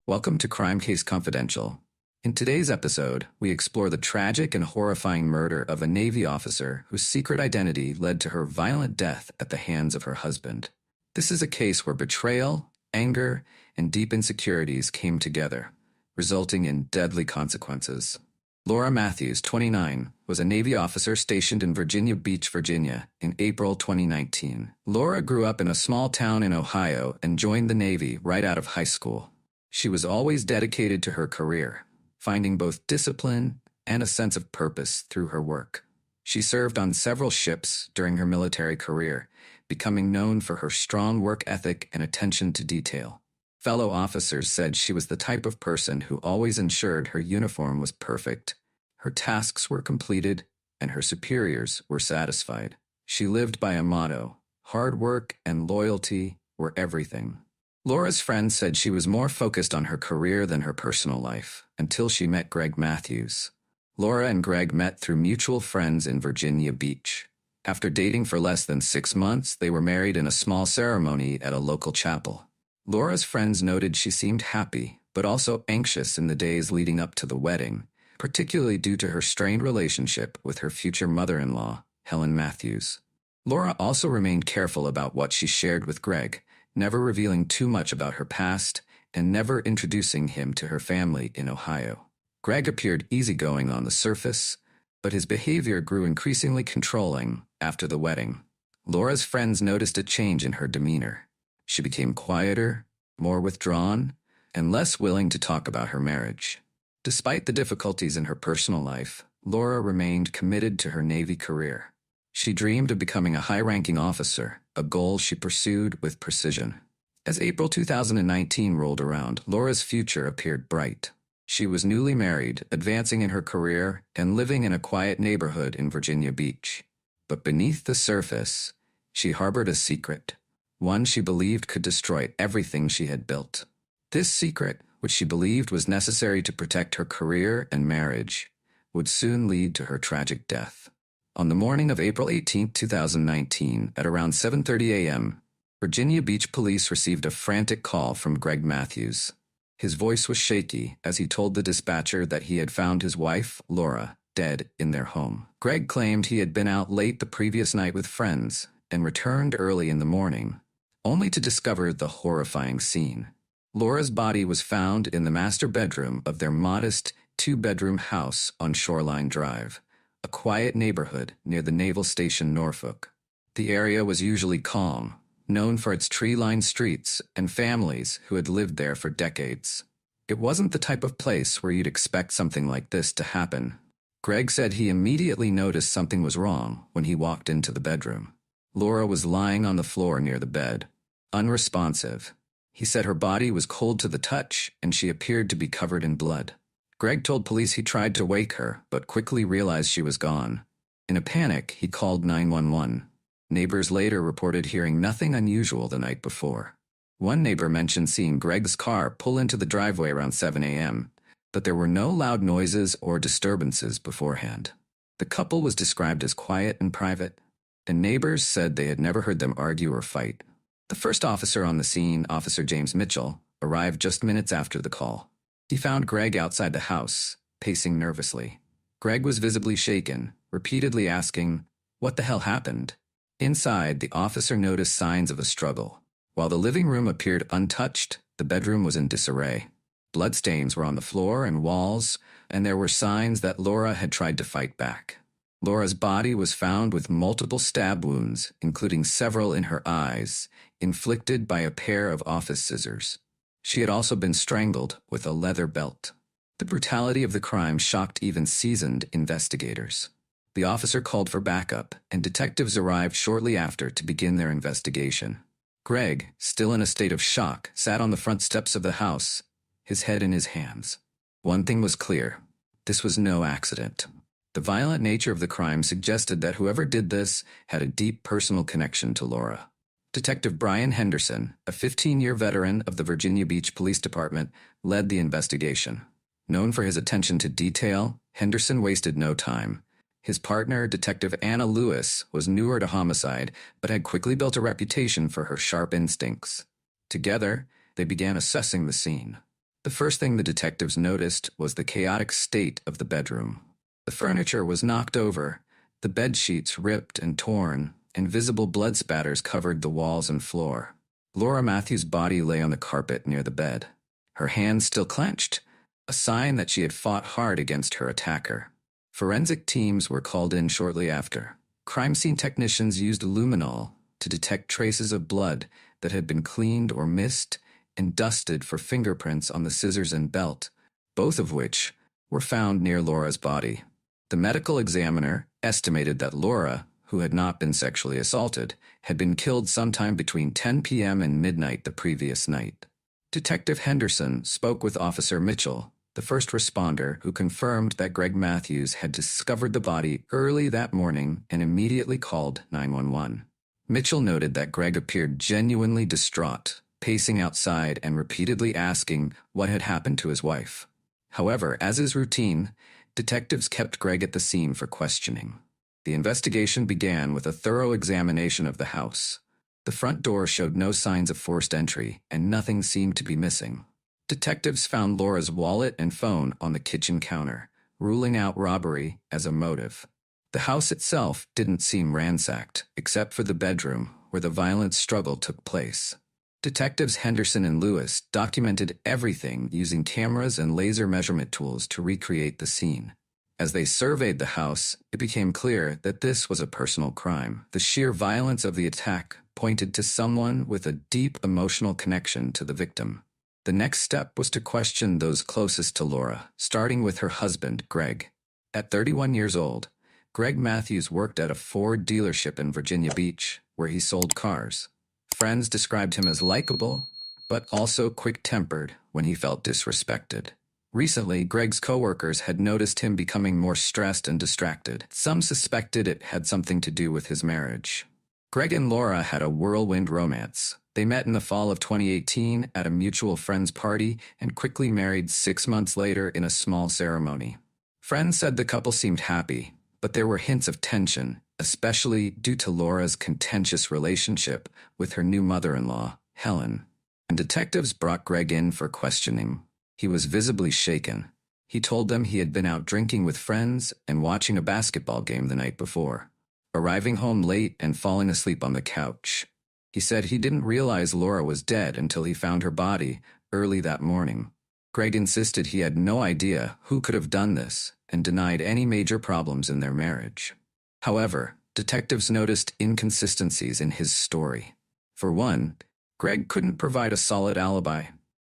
Welcome to Crime Case Confidential. In today's episode, we explore the tragic and horrifying murder of a Navy officer whose secret identity led to her violent death at the hands of her husband. This is a case where betrayal, anger, and deep insecurities came together, resulting in deadly consequences. Laura Matthews, 29, was a Navy officer stationed in Virginia Beach, Virginia, in April 2019. Laura grew up in a small town in Ohio and joined the Navy right out of high school. She was always dedicated to her career, finding both discipline and a sense of purpose through her work. She served on several ships during her military career, becoming known for her strong work ethic and attention to detail. Fellow officers said she was the type of person who always ensured her uniform was perfect, her tasks were completed, and her superiors were satisfied. She lived by a motto: hard work and loyalty were everything. Laura's friends said she was more focused on her career than her personal life, until she met Greg Matthews. Laura and Greg met through mutual friends in Virginia Beach. After dating for less than 6 months, they were married in a small ceremony at a local chapel. Laura's friends noted she seemed happy, but also anxious in the days leading up to the wedding, particularly due to her strained relationship with her future mother-in-law, Helen Matthews. Laura also remained careful about what she shared with Greg, never revealing too much about her past and never introducing him to her family in Ohio. Greg appeared easygoing on the surface, but his behavior grew increasingly controlling after the wedding. Laura's friends noticed a change in her demeanor. She became quieter, more withdrawn, and less willing to talk about her marriage. Despite the difficulties in her personal life, Laura remained committed to her Navy career. She dreamed of becoming a high-ranking officer, a goal she pursued with precision. As April 2019 rolled around, Laura's future appeared bright. She was newly married, advancing in her career, and living in a quiet neighborhood in Virginia Beach. But beneath the surface, she harbored a secret, one she believed could destroy everything she had built. This secret, which she believed was necessary to protect her career and marriage, would soon lead to her tragic death. On the morning of April 18, 2019, at around 7:30 a.m., Virginia Beach police received a frantic call from Greg Matthews. His voice was shaky as he told the dispatcher that he had found his wife, Laura, dead in their home. Greg claimed he had been out late the previous night with friends and returned early in the morning, only to discover the horrifying scene. Laura's body was found in the master bedroom of their modest 2-bedroom house on Shoreline Drive, a quiet neighborhood near the Naval Station Norfolk. The area was usually calm, known for its tree-lined streets and families who had lived there for decades. It wasn't the type of place where you'd expect something like this to happen. Greg said he immediately noticed something was wrong when he walked into the bedroom. Laura was lying on the floor near the bed, unresponsive. He said her body was cold to the touch and she appeared to be covered in blood. Greg told police he tried to wake her, but quickly realized she was gone. In a panic, he called 911. Neighbors later reported hearing nothing unusual the night before. One neighbor mentioned seeing Greg's car pull into the driveway around 7 a.m., but there were no loud noises or disturbances beforehand. The couple was described as quiet and private, and neighbors said they had never heard them argue or fight. The first officer on the scene, Officer James Mitchell, arrived just minutes after the call. He found Greg outside the house, pacing nervously. Greg was visibly shaken, repeatedly asking, "What the hell happened?" Inside, the officer noticed signs of a struggle. While the living room appeared untouched, the bedroom was in disarray. Bloodstains were on the floor and walls, and there were signs that Laura had tried to fight back. Laura's body was found with multiple stab wounds, including several in her eyes, inflicted by a pair of office scissors. She had also been strangled with a leather belt. The brutality of the crime shocked even seasoned investigators. The officer called for backup, and detectives arrived shortly after to begin their investigation. Greg, still in a state of shock, sat on the front steps of the house, his head in his hands. One thing was clear: this was no accident. The violent nature of the crime suggested that whoever did this had a deep personal connection to Laura. Detective Brian Henderson, a 15-year veteran of the Virginia Beach Police Department, led the investigation. Known for his attention to detail, Henderson wasted no time. His partner, Detective Anna Lewis, was newer to homicide, but had quickly built a reputation for her sharp instincts. Together, they began assessing the scene. The first thing the detectives noticed was the chaotic state of the bedroom. The furniture was knocked over, the bed sheets ripped and torn, and visible blood spatters covered the walls and floor. Laura Matthews' body lay on the carpet near the bed, her hands still clenched, a sign that she had fought hard against her attacker. Forensic teams were called in shortly after. Crime scene technicians used luminol to detect traces of blood that had been cleaned or mist and dusted for fingerprints on the scissors and belt, both of which were found near Laura's body. The medical examiner estimated that Laura, who had not been sexually assaulted, had been killed sometime between 10 p.m. and midnight the previous night. Detective Henderson spoke with Officer Mitchell, the first responder, who confirmed that Greg Matthews had discovered the body early that morning and immediately called 911. Mitchell noted that Greg appeared genuinely distraught, pacing outside and repeatedly asking what had happened to his wife. However, as is routine, detectives kept Greg at the scene for questioning. The investigation began with a thorough examination of the house. The front door showed no signs of forced entry, and nothing seemed to be missing. Detectives found Laura's wallet and phone on the kitchen counter, ruling out robbery as a motive. The house itself didn't seem ransacked, except for the bedroom where the violent struggle took place. Detectives Henderson and Lewis documented everything using cameras and laser measurement tools to recreate the scene. As they surveyed the house, it became clear that this was a personal crime. The sheer violence of the attack pointed to someone with a deep emotional connection to the victim. The next step was to question those closest to Laura, starting with her husband, Greg. At 31 years old, Greg Matthews worked at a Ford dealership in Virginia Beach, where he sold cars. Friends described him as likable, but also quick-tempered when he felt disrespected. Recently, Greg's coworkers had noticed him becoming more stressed and distracted. Some suspected it had something to do with his marriage. Greg and Laura had a whirlwind romance. They met in the fall of 2018 at a mutual friend's party and quickly married 6 months later in a small ceremony. Friends said the couple seemed happy, but there were hints of tension, especially due to Laura's contentious relationship with her new mother-in-law, Helen. And detectives brought Greg in for questioning. He was visibly shaken. He told them he had been out drinking with friends and watching a basketball game the night before, arriving home late and falling asleep on the couch. He said he didn't realize Laura was dead until he found her body early that morning. Greg insisted he had no idea who could have done this and denied any major problems in their marriage. However, detectives noticed inconsistencies in his story. For one, Greg couldn't provide a solid alibi.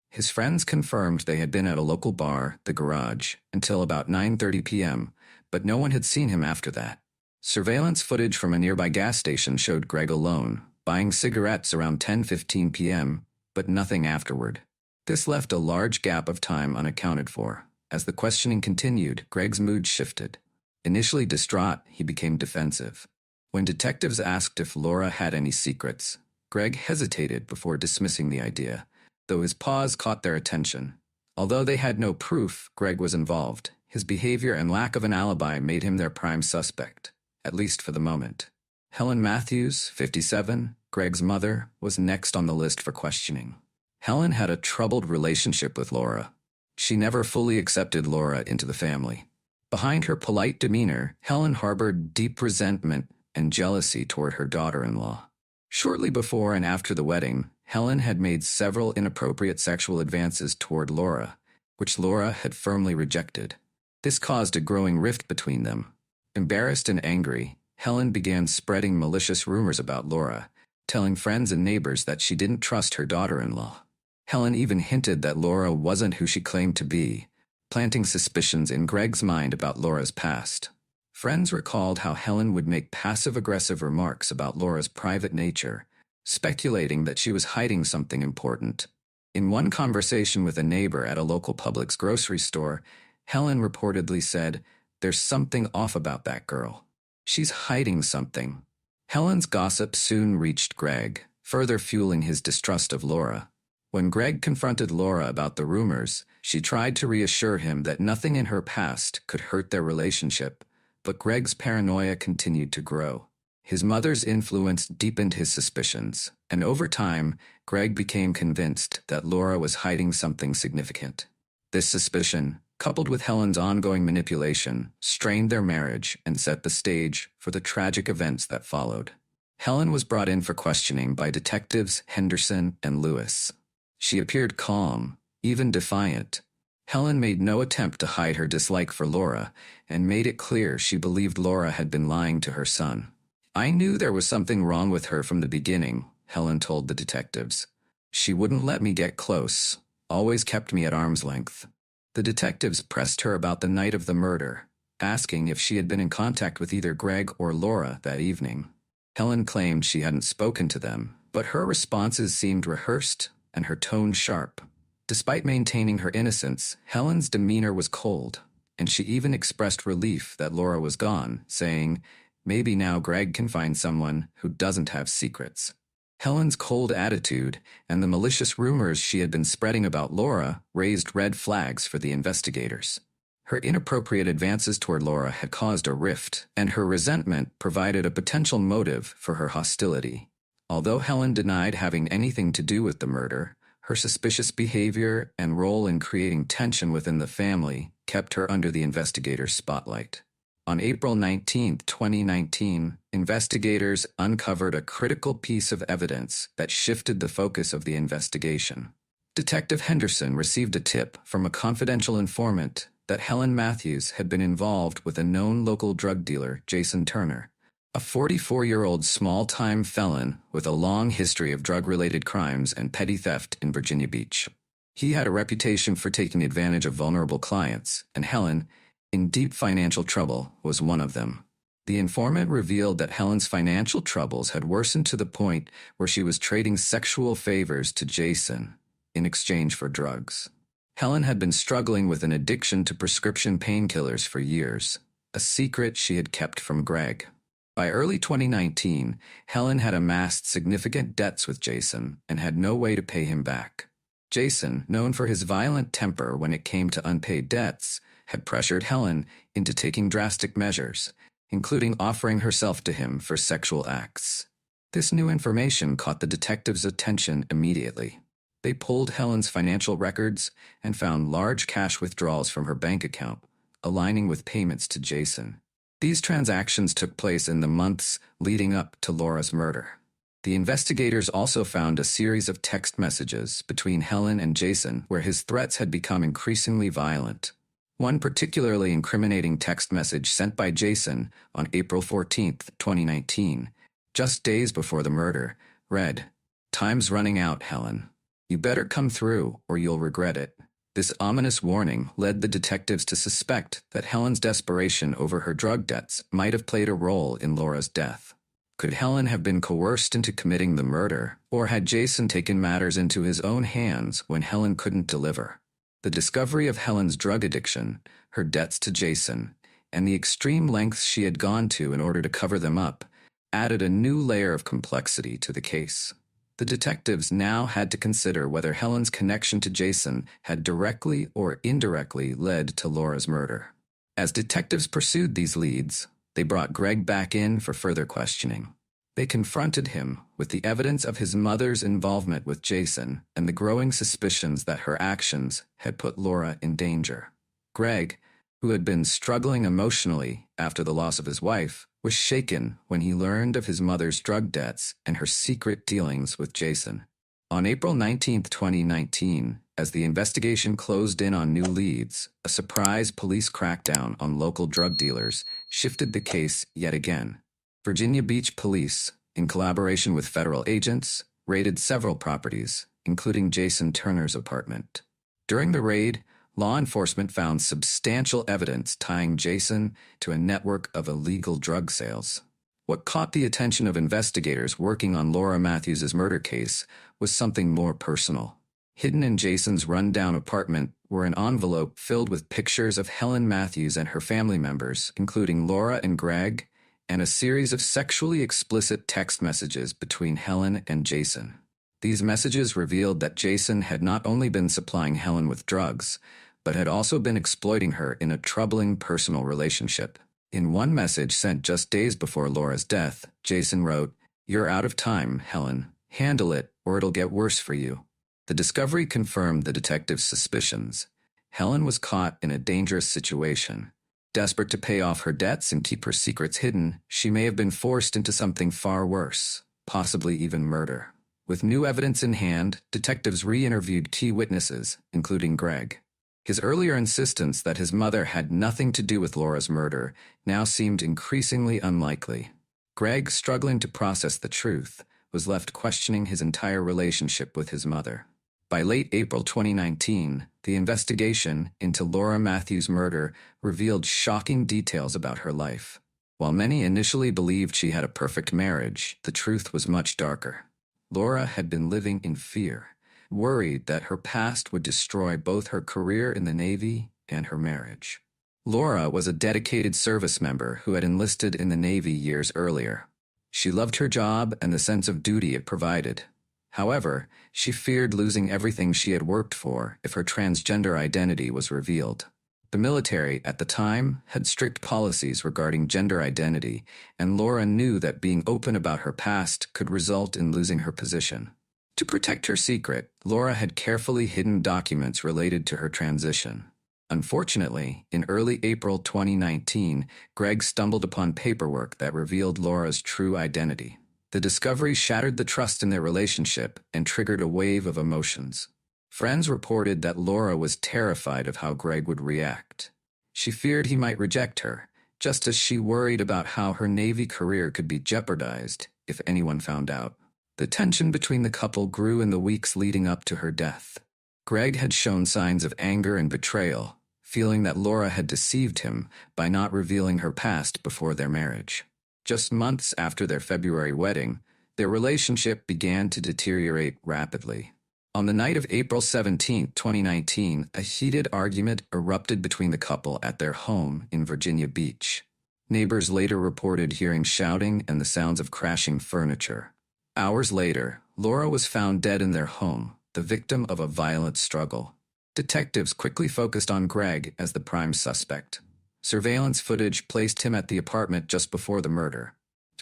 His friends confirmed they had been at a local bar, The Garage, until about 9:30 p.m., but no one had seen him after that. Surveillance footage from a nearby gas station showed Greg alone, buying cigarettes around 10:15 p.m., but nothing afterward. This left a large gap of time unaccounted for. As the questioning continued, Greg's mood shifted. Initially distraught, he became defensive. When detectives asked if Laura had any secrets, Greg hesitated before dismissing the idea, though his pause caught their attention. Although they had no proof Greg was involved, his behavior and lack of an alibi made him their prime suspect, at least for the moment. Helen Matthews, 57, Greg's mother, was next on the list for questioning. Helen had a troubled relationship with Laura. She never fully accepted Laura into the family. Behind her polite demeanor, Helen harbored deep resentment and jealousy toward her daughter-in-law. Shortly before and after the wedding, Helen had made several inappropriate sexual advances toward Laura, which Laura had firmly rejected. This caused a growing rift between them. Embarrassed and angry, Helen began spreading malicious rumors about Laura, telling friends and neighbors that she didn't trust her daughter-in-law. Helen even hinted that Laura wasn't who she claimed to be, planting suspicions in Greg's mind about Laura's past. Friends recalled how Helen would make passive-aggressive remarks about Laura's private nature, speculating that she was hiding something important. In one conversation with a neighbor at a local Publix grocery store, Helen reportedly said, "There's something off about that girl. She's hiding something." Helen's gossip soon reached Greg, further fueling his distrust of Laura. When Greg confronted Laura about the rumors, she tried to reassure him that nothing in her past could hurt their relationship, but Greg's paranoia continued to grow. His mother's influence deepened his suspicions, and over time, Greg became convinced that Laura was hiding something significant. This suspicion, coupled with Helen's ongoing manipulation, strained their marriage and set the stage for the tragic events that followed. Helen was brought in for questioning by detectives Henderson and Lewis. She appeared calm, even defiant. Helen made no attempt to hide her dislike for Laura and made it clear she believed Laura had been lying to her son. "I knew there was something wrong with her from the beginning," Helen told the detectives. "She wouldn't let me get close, always kept me at arm's length." The detectives pressed her about the night of the murder, asking if she had been in contact with either Greg or Laura that evening. Helen claimed she hadn't spoken to them, but her responses seemed rehearsed and her tone sharp. Despite maintaining her innocence, Helen's demeanor was cold, and she even expressed relief that Laura was gone, saying, "Maybe now Greg can find someone who doesn't have secrets." Helen's cold attitude and the malicious rumors she had been spreading about Laura raised red flags for the investigators. Her inappropriate advances toward Laura had caused a rift, and her resentment provided a potential motive for her hostility. Although Helen denied having anything to do with the murder, her suspicious behavior and role in creating tension within the family kept her under the investigators' spotlight. On April 19, 2019, investigators uncovered a critical piece of evidence that shifted the focus of the investigation. Detective Henderson received a tip from a confidential informant that Helen Matthews had been involved with a known local drug dealer, Jason Turner, a 44-year-old small-time felon with a long history of drug-related crimes and petty theft in Virginia Beach. He had a reputation for taking advantage of vulnerable clients, and Helen, in deep financial trouble, was one of them. The informant revealed that Helen's financial troubles had worsened to the point where she was trading sexual favors to Jason in exchange for drugs. Helen had been struggling with an addiction to prescription painkillers for years, a secret she had kept from Greg. By early 2019, Helen had amassed significant debts with Jason and had no way to pay him back. Jason, known for his violent temper when it came to unpaid debts, had pressured Helen into taking drastic measures, including offering herself to him for sexual acts. This new information caught the detectives' attention immediately. They pulled Helen's financial records and found large cash withdrawals from her bank account, aligning with payments to Jason. These transactions took place in the months leading up to Laura's murder. The investigators also found a series of text messages between Helen and Jason where his threats had become increasingly violent. One particularly incriminating text message sent by Jason on April 14, 2019, just days before the murder, read, "Time's running out, Helen. You better come through or you'll regret it." This ominous warning led the detectives to suspect that Helen's desperation over her drug debts might have played a role in Laura's death. Could Helen have been coerced into committing the murder, or had Jason taken matters into his own hands when Helen couldn't deliver? The discovery of Helen's drug addiction, her debts to Jason, and the extreme lengths she had gone to in order to cover them up added a new layer of complexity to the case. The detectives now had to consider whether Helen's connection to Jason had directly or indirectly led to Laura's murder. As detectives pursued these leads, they brought Greg back in for further questioning. They confronted him with the evidence of his mother's involvement with Jason and the growing suspicions that her actions had put Laura in danger. Greg, who had been struggling emotionally after the loss of his wife, was shaken when he learned of his mother's drug debts and her secret dealings with Jason. On April 19, 2019, as the investigation closed in on new leads, a surprise police crackdown on local drug dealers shifted the case yet again. Virginia Beach Police, in collaboration with federal agents, raided several properties, including Jason Turner's apartment. During the raid, law enforcement found substantial evidence tying Jason to a network of illegal drug sales. What caught the attention of investigators working on Laura Matthews' murder case was something more personal. Hidden in Jason's rundown apartment were an envelope filled with pictures of Helen Matthews and her family members, including Laura and Greg, and a series of sexually explicit text messages between Helen and Jason. These messages revealed that Jason had not only been supplying Helen with drugs, but had also been exploiting her in a troubling personal relationship. In one message sent just days before Laura's death, Jason wrote, "You're out of time, Helen. Handle it, or it'll get worse for you." The discovery confirmed the detective's suspicions. Helen was caught in a dangerous situation. Desperate to pay off her debts and keep her secrets hidden, she may have been forced into something far worse, possibly even murder. With new evidence in hand, detectives re-interviewed key witnesses, including Greg. His earlier insistence that his mother had nothing to do with Laura's murder now seemed increasingly unlikely. Greg, struggling to process the truth, was left questioning his entire relationship with his mother. By late April 2019, the investigation into Laura Matthews' murder revealed shocking details about her life. While many initially believed she had a perfect marriage, the truth was much darker. Laura had been living in fear, worried that her past would destroy both her career in the Navy and her marriage. Laura was a dedicated service member who had enlisted in the Navy years earlier. She loved her job and the sense of duty it provided. However, she feared losing everything she had worked for if her transgender identity was revealed. The military, at the time, had strict policies regarding gender identity, and Laura knew that being open about her past could result in losing her position. To protect her secret, Laura had carefully hidden documents related to her transition. Unfortunately, in early April 2019, Greg stumbled upon paperwork that revealed Laura's true identity. The discovery shattered the trust in their relationship and triggered a wave of emotions. Friends reported that Laura was terrified of how Greg would react. She feared he might reject her, just as she worried about how her Navy career could be jeopardized if anyone found out. The tension between the couple grew in the weeks leading up to her death. Greg had shown signs of anger and betrayal, feeling that Laura had deceived him by not revealing her past before their marriage. Just months after their February wedding, their relationship began to deteriorate rapidly. On the night of April 17, 2019, a heated argument erupted between the couple at their home in Virginia Beach. Neighbors later reported hearing shouting and the sounds of crashing furniture. Hours later, Laura was found dead in their home, the victim of a violent struggle. Detectives quickly focused on Greg as the prime suspect. Surveillance footage placed him at the apartment just before the murder,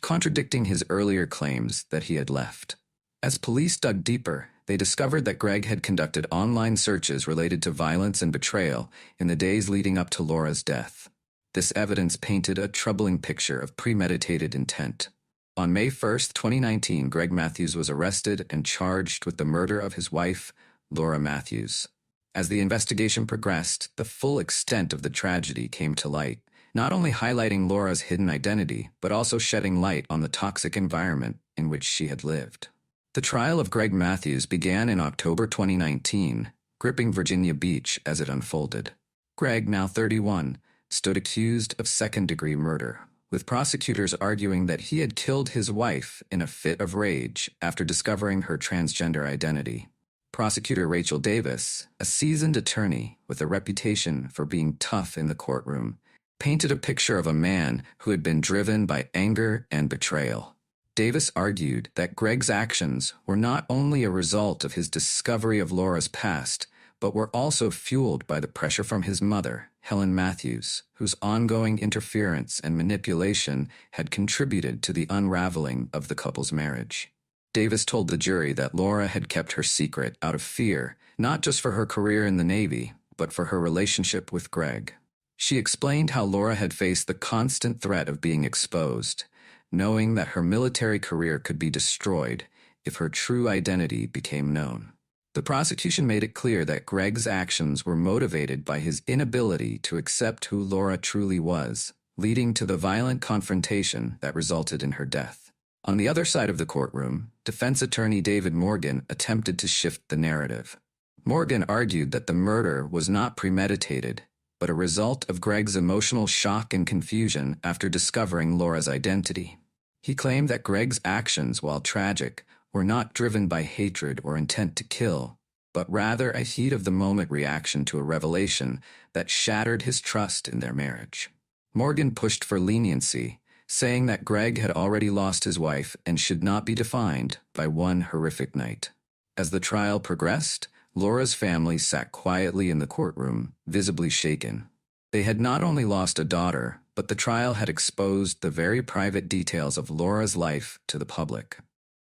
contradicting his earlier claims that he had left. As police dug deeper, they discovered that Greg had conducted online searches related to violence and betrayal in the days leading up to Laura's death. This evidence painted a troubling picture of premeditated intent. On May 1, 2019, Greg Matthews was arrested and charged with the murder of his wife, Laura Matthews. As the investigation progressed, the full extent of the tragedy came to light, not only highlighting Laura's hidden identity, but also shedding light on the toxic environment in which she had lived. The trial of Greg Matthews began in October 2019, gripping Virginia Beach as it unfolded. Greg, now 31, stood accused of second-degree murder, with prosecutors arguing that he had killed his wife in a fit of rage after discovering her transgender identity. Prosecutor Rachel Davis, a seasoned attorney with a reputation for being tough in the courtroom, painted a picture of a man who had been driven by anger and betrayal. Davis argued that Greg's actions were not only a result of his discovery of Laura's past, but were also fueled by the pressure from his mother, Helen Matthews, whose ongoing interference and manipulation had contributed to the unraveling of the couple's marriage. Davis told the jury that Laura had kept her secret out of fear, not just for her career in the Navy, but for her relationship with Greg. She explained how Laura had faced the constant threat of being exposed, knowing that her military career could be destroyed if her true identity became known. The prosecution made it clear that Greg's actions were motivated by his inability to accept who Laura truly was, leading to the violent confrontation that resulted in her death. On the other side of the courtroom, defense attorney David Morgan attempted to shift the narrative. Morgan argued that the murder was not premeditated, but a result of Greg's emotional shock and confusion after discovering Laura's identity. He claimed that Greg's actions, while tragic, were not driven by hatred or intent to kill, but rather a heat-of-the-moment reaction to a revelation that shattered his trust in their marriage. Morgan pushed for leniency, saying that Greg had already lost his wife and should not be defined by one horrific night. As the trial progressed, Laura's family sat quietly in the courtroom, visibly shaken. They had not only lost a daughter, but the trial had exposed the very private details of Laura's life to the public.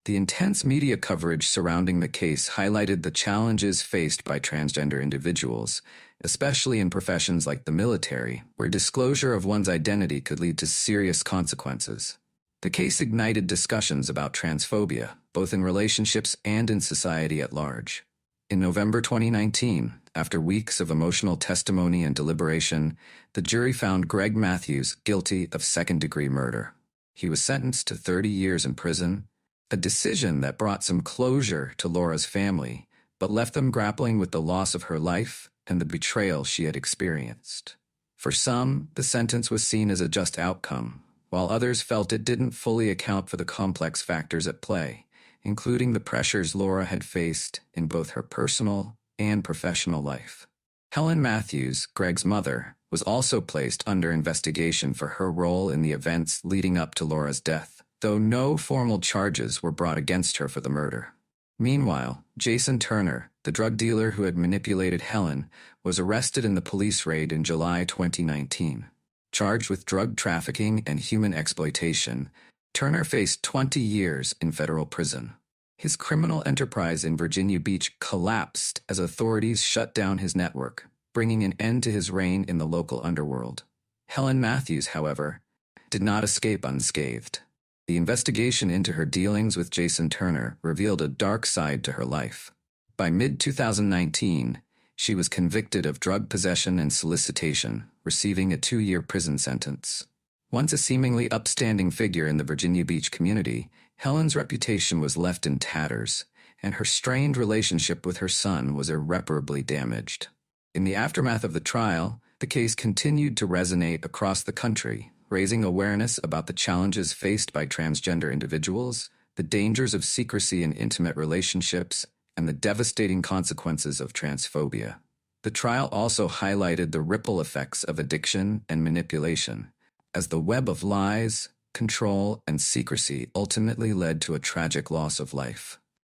The intense media coverage surrounding the case highlighted the challenges faced by transgender individuals, especially in professions like the military, where disclosure of one's identity could lead to serious consequences. The case ignited discussions about transphobia, both in relationships and in society at large. In November 2019, after weeks of emotional testimony and deliberation, the jury found Greg Matthews guilty of second-degree murder. He was sentenced to 30 years in prison, a decision that brought some closure to Laura's family, but left them grappling with the loss of her life and the betrayal she had experienced. For some, the sentence was seen as a just outcome, while others felt it didn't fully account for the complex factors at play, including the pressures Laura had faced in both her personal and professional life. Helen Matthews, Greg's mother, was also placed under investigation for her role in the events leading up to Laura's death, though no formal charges were brought against her for the murder. Meanwhile, Jason Turner, the drug dealer who had manipulated Helen, was arrested in the police raid in July 2019. Charged with drug trafficking and human exploitation, Turner faced 20 years in federal prison. His criminal enterprise in Virginia Beach collapsed as authorities shut down his network, bringing an end to his reign in the local underworld. Helen Matthews, however, did not escape unscathed. The investigation into her dealings with Jason Turner revealed a dark side to her life. By mid-2019, she was convicted of drug possession and solicitation, receiving a 2-year prison sentence. Once a seemingly upstanding figure in the Virginia Beach community, Helen's reputation was left in tatters, and her strained relationship with her son was irreparably damaged. In the aftermath of the trial, the case continued to resonate across the country, raising awareness about the challenges faced by transgender individuals, the dangers of secrecy in intimate relationships, and the devastating consequences of transphobia. The trial also highlighted the ripple effects of addiction and manipulation, as the web of lies, control, and secrecy ultimately led to a tragic loss of life.